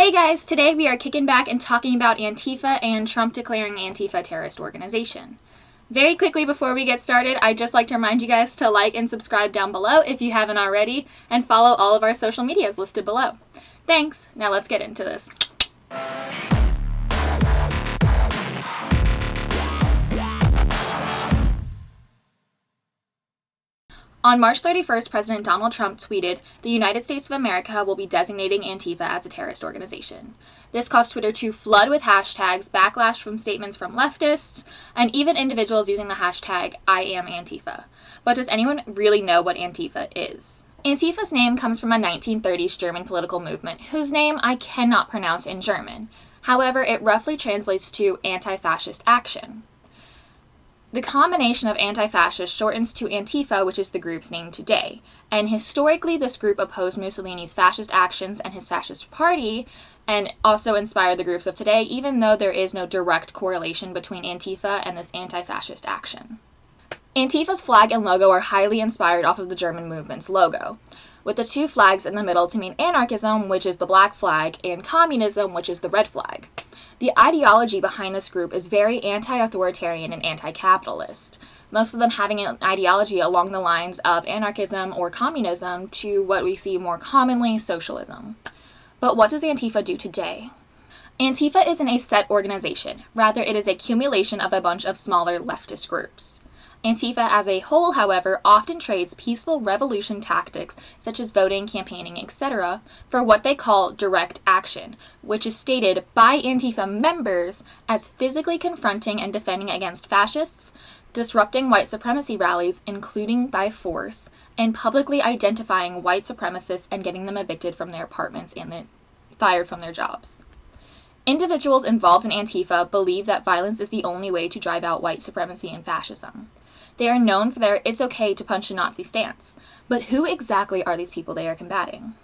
Hey guys, today we are kicking back and talking about Antifa and Trump declaring Antifa a terrorist organization. Very quickly before we get started, I'd just like to remind you guys to like and subscribe down below if you haven't already, and follow all of our social medias listed below. Thanks, now let's get into this. On March 31st, President Donald Trump tweeted, "The United States of America will be designating Antifa as a terrorist organization." This caused Twitter to flood with hashtags, backlash from statements from leftists, and even individuals using the hashtag #IamAntifa. But does anyone really know what Antifa is? Antifa's name comes from a 1930s German political movement, whose name I cannot pronounce in German. However, it roughly translates to anti-fascist action. The combination of anti-fascist shortens to Antifa, which is the group's name today, and historically this group opposed Mussolini's fascist actions and his fascist party, and also inspired the groups of today, even though there is no direct correlation between Antifa and this anti-fascist action. Antifa's flag and logo are highly inspired off of the German movement's logo, with the two flags in the middle to mean anarchism, which is the black flag, and communism, which is the red flag. The ideology behind this group is very anti-authoritarian and anti-capitalist, most of them having an ideology along the lines of anarchism or communism to what we see more commonly, socialism. But what does Antifa do today? Antifa isn't a set organization, rather it is a accumulation of a bunch of smaller leftist groups. Antifa as a whole, however, often trades peaceful revolution tactics such as voting, campaigning, etc. for what they call direct action, which is stated by Antifa members as physically confronting and defending against fascists, disrupting white supremacy rallies, including by force, and publicly identifying white supremacists and getting them evicted from their apartments and then fired from their jobs. Individuals involved in Antifa believe that violence is the only way to drive out white supremacy and fascism. They are known for their "it's okay to punch a Nazi" stance. But who exactly are these people they are combating?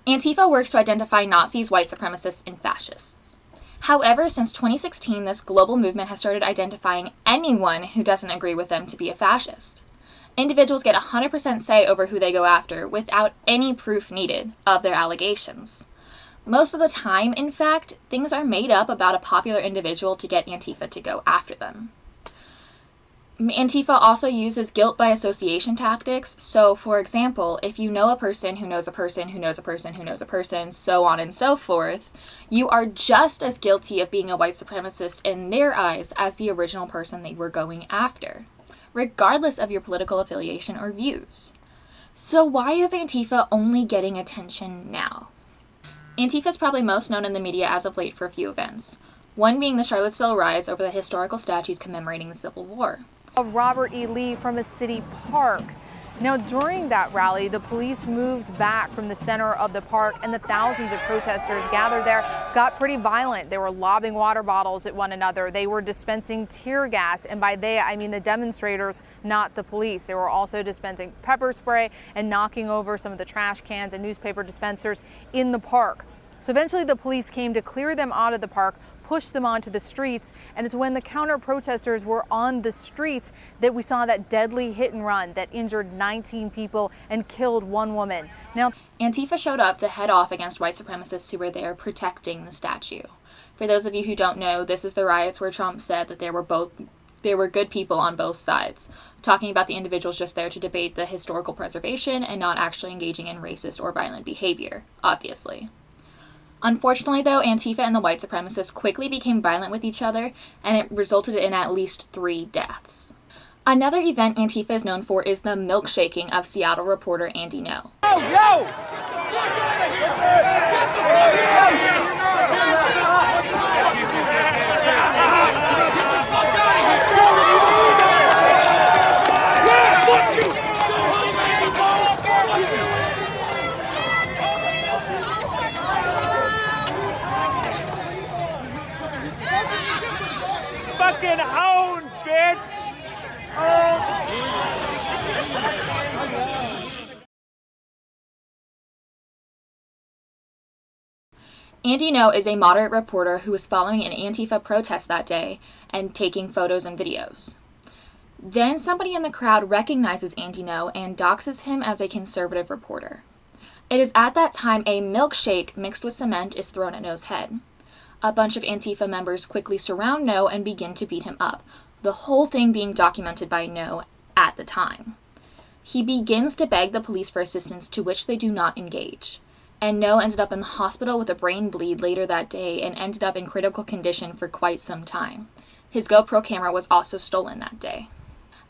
Antifa works to identify Nazis, white supremacists, and fascists. However, since 2016, this global movement has started identifying anyone who doesn't agree with them to be a fascist. Individuals get 100% say over who they go after without any proof needed of their allegations. Most of the time, in fact, things are made up about a popular individual to get Antifa to go after them. Antifa also uses guilt by association tactics, so for example, if you know a person who knows a person who knows a person who knows a person, so on and so forth, you are just as guilty of being a white supremacist in their eyes as the original person they were going after, regardless of your political affiliation or views. So why is Antifa only getting attention now? Antifa is probably most known in the media as of late for a few events, one being the Charlottesville riots over the historical statues commemorating the Civil War. Of Robert E. Lee from a city park. Now, during that rally, the police moved back from the center of the park, and the thousands of protesters gathered there got pretty violent. They were lobbing water bottles at one another. They were dispensing tear gas, and by they, I mean the demonstrators, not the police. They were also dispensing pepper spray and knocking over some of the trash cans and newspaper dispensers in the park. So eventually the police came to clear them out of the park, pushed them onto the streets, and it's when the counter-protesters were on the streets that we saw that deadly hit and run that injured 19 people and killed one woman. Now, Antifa showed up to head off against white supremacists who were there protecting the statue. For those of you who don't know, this is the riots where Trump said that there were good people on both sides, talking about the individuals just there to debate the historical preservation and not actually engaging in racist or violent behavior, obviously. Unfortunately, though, Antifa and the white supremacists quickly became violent with each other, and it resulted in at least 3 deaths. Another event Antifa is known for is the milkshaking of Seattle reporter Andy Ngo. Yo! Fucking own, bitch! Andy Ngo is a moderate reporter who was following an Antifa protest that day and taking photos and videos. Then somebody in the crowd recognizes Andy Ngo and doxes him as a conservative reporter. It is at that time a milkshake mixed with cement is thrown at No's head. A bunch of Antifa members quickly surround No and begin to beat him up, the whole thing being documented by No at the time. He begins to beg the police for assistance, to which they do not engage. And No ended up in the hospital with a brain bleed later that day and ended up in critical condition for quite some time. His GoPro camera was also stolen that day.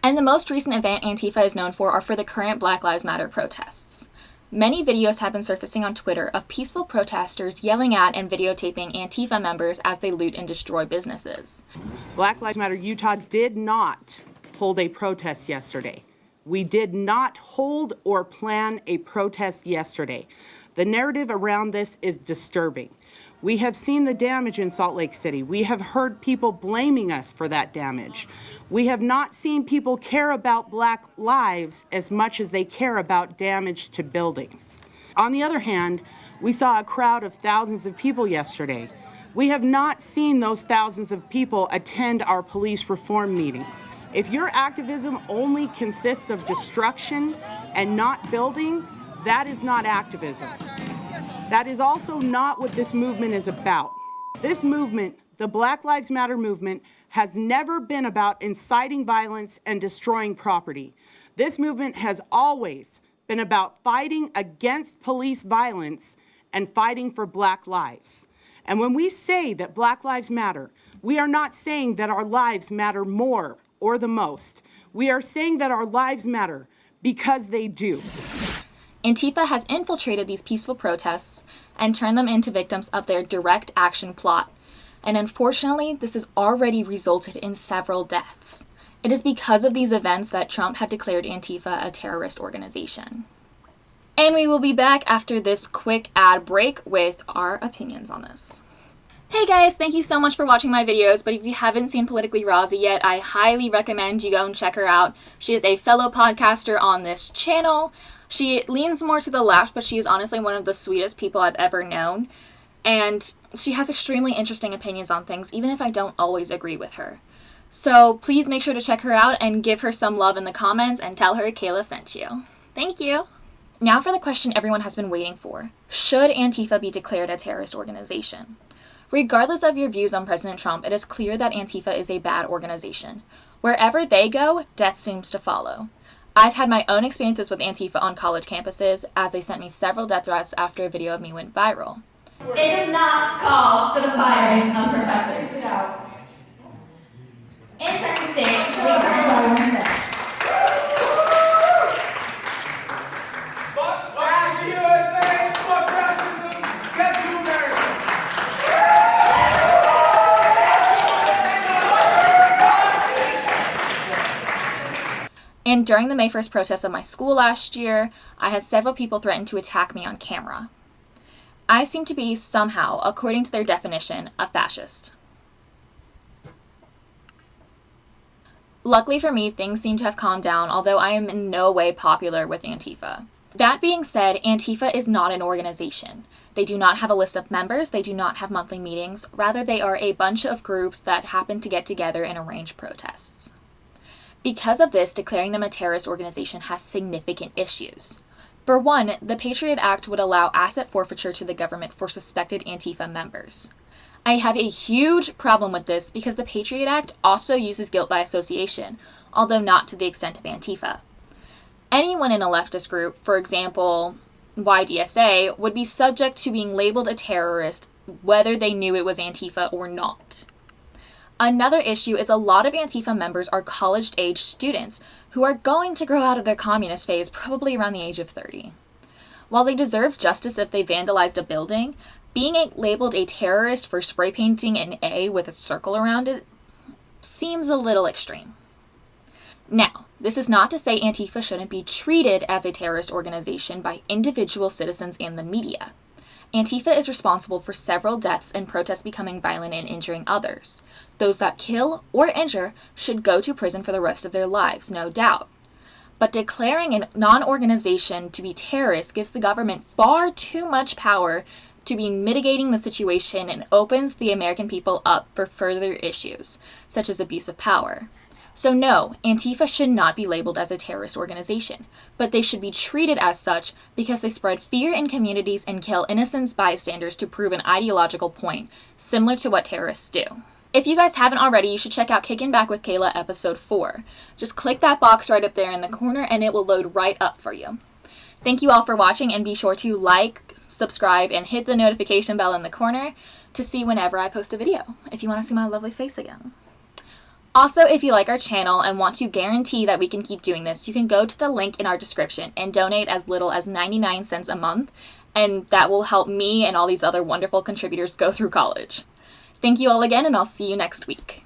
And the most recent event Antifa is known for are for the current Black Lives Matter protests. Many videos have been surfacing on Twitter of peaceful protesters yelling at and videotaping Antifa members as they loot and destroy businesses. Black Lives Matter Utah did not hold a protest yesterday. We did not hold or plan a protest yesterday. The narrative around this is disturbing. We have seen the damage in Salt Lake City. We have heard people blaming us for that damage. We have not seen people care about Black lives as much as they care about damage to buildings. On the other hand, we saw a crowd of thousands of people yesterday. We have not seen those thousands of people attend our police reform meetings. If your activism only consists of destruction and not building, that is not activism. That is also not what this movement is about. This movement, the Black Lives Matter movement, has never been about inciting violence and destroying property. This movement has always been about fighting against police violence and fighting for Black lives. And when we say that Black lives matter, we are not saying that our lives matter more or the most. We are saying that our lives matter because they do. Antifa has infiltrated these peaceful protests and turned them into victims of their direct action plot. And unfortunately, this has already resulted in several deaths. It is because of these events that Trump had declared Antifa a terrorist organization. And we will be back after this quick ad break with our opinions on this. Hey guys, thank you so much for watching my videos, but if you haven't seen Politically Rozzy yet, I highly recommend you go and check her out. She is a fellow podcaster on this channel. She leans more to the left, but she is honestly one of the sweetest people I've ever known. And she has extremely interesting opinions on things, even if I don't always agree with her. So please make sure to check her out and give her some love in the comments and tell her Kaela sent you. Thank you. Now for the question everyone has been waiting for. Should Antifa be declared a terrorist organization? Regardless of your views on President Trump, it is clear that Antifa is a bad organization. Wherever they go, death seems to follow. I've had my own experiences with Antifa on college campuses, as they sent me several death threats after a video of me went viral. It does not call for the firing of professors. In Texas State, Fuck Fascist USA! Fuck racism! Get to America! And during the May 1st protests of my school last year, I had several people threaten to attack me on camera. I seem to be somehow, according to their definition, a fascist. Luckily for me, things seem to have calmed down, although I am in no way popular with Antifa. That being said, Antifa is not an organization. They do not have a list of members, they do not have monthly meetings, rather they are a bunch of groups that happen to get together and arrange protests. Because of this, declaring them a terrorist organization has significant issues. For one, the Patriot Act would allow asset forfeiture to the government for suspected Antifa members. I have a huge problem with this because the Patriot Act also uses guilt by association, although not to the extent of Antifa. Anyone in a leftist group, for example, YDSA, would be subject to being labeled a terrorist whether they knew it was Antifa or not. Another issue is a lot of Antifa members are college-age students who are going to grow out of their communist phase probably around the age of 30. While they deserve justice if they vandalized a building, being labeled a terrorist for spray painting an A with a circle around it seems a little extreme. Now, this is not to say Antifa shouldn't be treated as a terrorist organization by individual citizens and the media. Antifa is responsible for several deaths and protests becoming violent and injuring others. Those that kill or injure should go to prison for the rest of their lives, no doubt. But declaring a non-organization to be terrorist gives the government far too much power to be mitigating the situation and opens the American people up for further issues, such as abuse of power. So no, Antifa should not be labeled as a terrorist organization, but they should be treated as such because they spread fear in communities and kill innocent bystanders to prove an ideological point, similar to what terrorists do. If you guys haven't already, you should check out Kickin' Back with Kaela episode 4. Just click that box right up there in the corner and it will load right up for you. Thank you all for watching, and be sure to like, subscribe, and hit the notification bell in the corner to see whenever I post a video, if you want to see my lovely face again. Also, if you like our channel and want to guarantee that we can keep doing this, you can go to the link in our description and donate as little as 99 cents a month, and that will help me and all these other wonderful contributors go through college. Thank you all again, and I'll see you next week.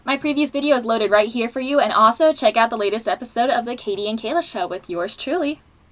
My previous video is loaded right here for you, and also check out the latest episode of the Katie and Kaela Show with yours truly.